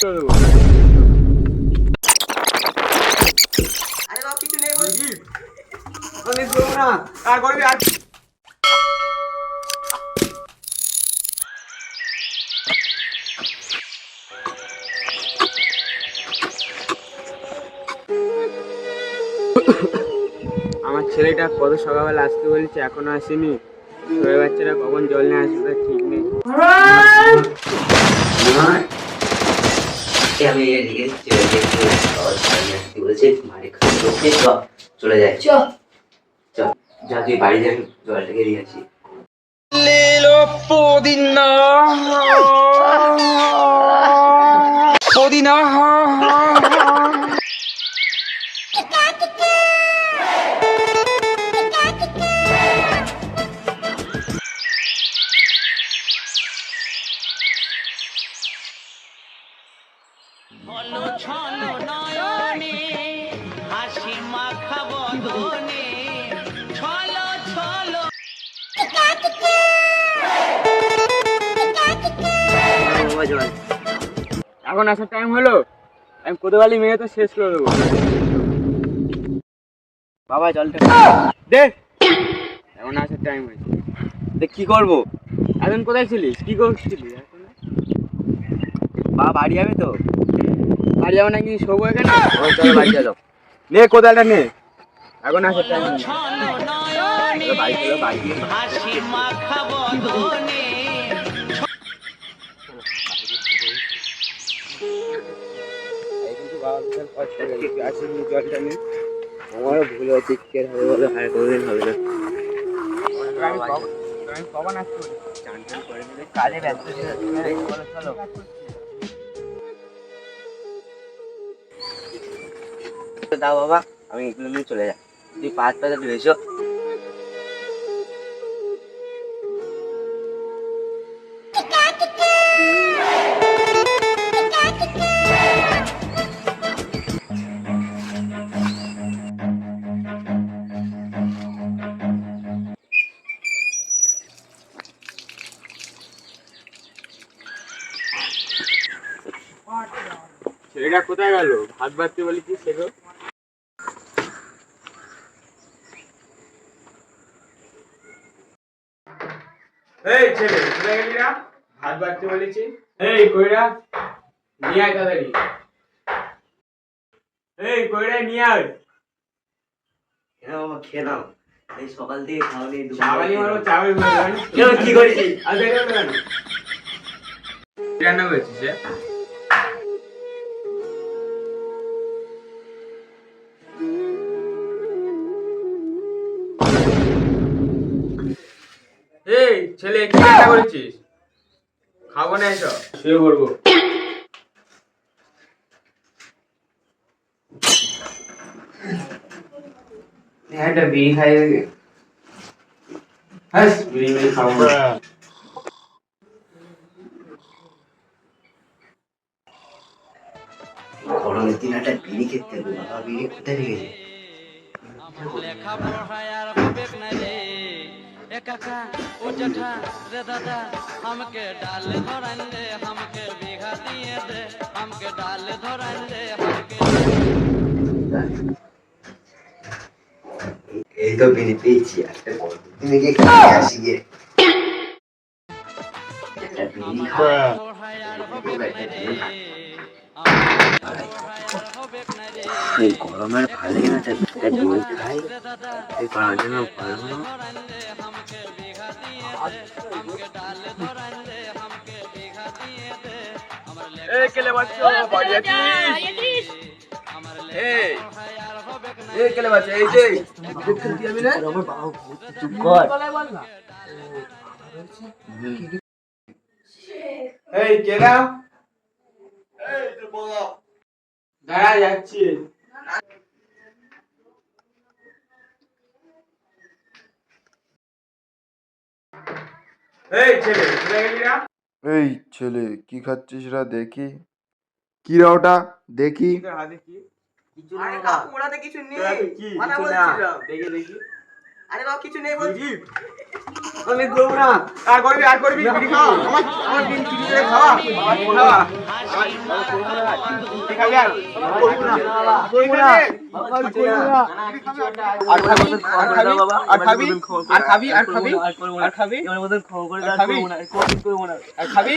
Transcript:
করে দেবো। আরে বাবা কিছু নেই বলছি। অনেক দেবো না, আর করবি আর। আমার ছেলেটা কত সকালবেলা আসতে বলেছে, এখনো আসেনি। ছোট বাচ্চারা কখন জল নিয়ে আসবে ঠিক নেই। আমি এদিকে বলছি মারে চলে যায়। চ যা তুই বাড়ি যাবি, জলটাকে দিয়ে আসি। পুদিনা পুদিনা এখন আসার টাইম হলো, আমি কোতোয়ালি মেয়ে তো শেষ করে দেবো। বাবা জলটা দে, এখন আসার টাইম হয়েছে। দেখ কি করবো? এখন কোথায় ছিলিস, কি করছিলি? বাবা বাড়ি যাবে তো? বাড়ি যাবো নাকি, শোবো এখানে? চলো বাড়ি চলো। নে কোদালটা নে, এখন আসার টাইম হয়েছে। বাড়ি চলো, বাড়ি জলটা নে। আমারও ভুল হয়েছে, কে হবে বলো, আর কোনোদিন হবে না। আমি কখন আসতে বলি? চান টান করে নিলে কাজে ব্যস্ত ছিল। চলো দাও বাবা, আমি এগুলো নিয়ে চলে যাই। তুই পাঁচ পাতা ধুয়েছো? ছেলেটা কোথায় গেল? ভাত বাড়তে বলেছি সেগো। এই ছেলে কোথায় গেলি না? ভাত বাড়তে বলেছি। এই কইরা নিয়ে আয় তাড়াতাড়ি। এই কইরা নিয়ে আয়। হ্যাঁ বাবা খেয়ে নাও, এই সকাল থেকে খাওয়ানি। চাওয়ালি মারো, চাওয়ালি মারো। কি করেছিস? আর দেখো কেন রান্না করেছিস? এই ছেলে কি রান্না করেছিস? খাবো না এসব, শুয়ে পড়বো। একটা বিড়ি খাই, হ্যাঁ বিড়ি মিড়ি খাবো না। গরমের দিন একটা বিড়ি খেতে হবে। বাবা বিড়ি কোথায় রেখেছে? লেখাপড়ায় আর হবে না রে এ কাকা ও জ্যাঠা রে দাদা हमके डाल धरान दे हमके बिघा दिए दे हमके डाल धरान दे हमके। এই তো বিড়ি পেয়েছি, একটা গরমের দিনে গিয়ে খেয়ে আসি গিয়ে। একটা বিড়ি খাওয়া এই গরমের ভালো লাগে না, একটা বিড়ি খাই। এই গরমের জন্য ভালো না। এই কেলে বাচ্চা বাড়ি আছিস? এই কেলে বাচ্চা, এই যে খেলতে যাবি না? চুপ কর। এই কেডা? দাঁড়া যাচ্ছি। এই ছেলে কোথায় গেলি না? এই ছেলে কি খাচ্ছিস রা দেখি? কি রা ওটা দেখি? তোর হাতে কি? কিছু আরে কাকু ওরাতে কিছু নেই। তোর হাতে কি? কথা কিছু না। বলছিলাম। দেখি দেখি। আরে বাবা কিছু নেই বলছি। অনেক দেবো না, আর করবি বিড়ি খাওয়া। আমার বিড়ি চুরি করে খাওয়া, খাওয়া। তুই খাবি আর খাবি আর খাবি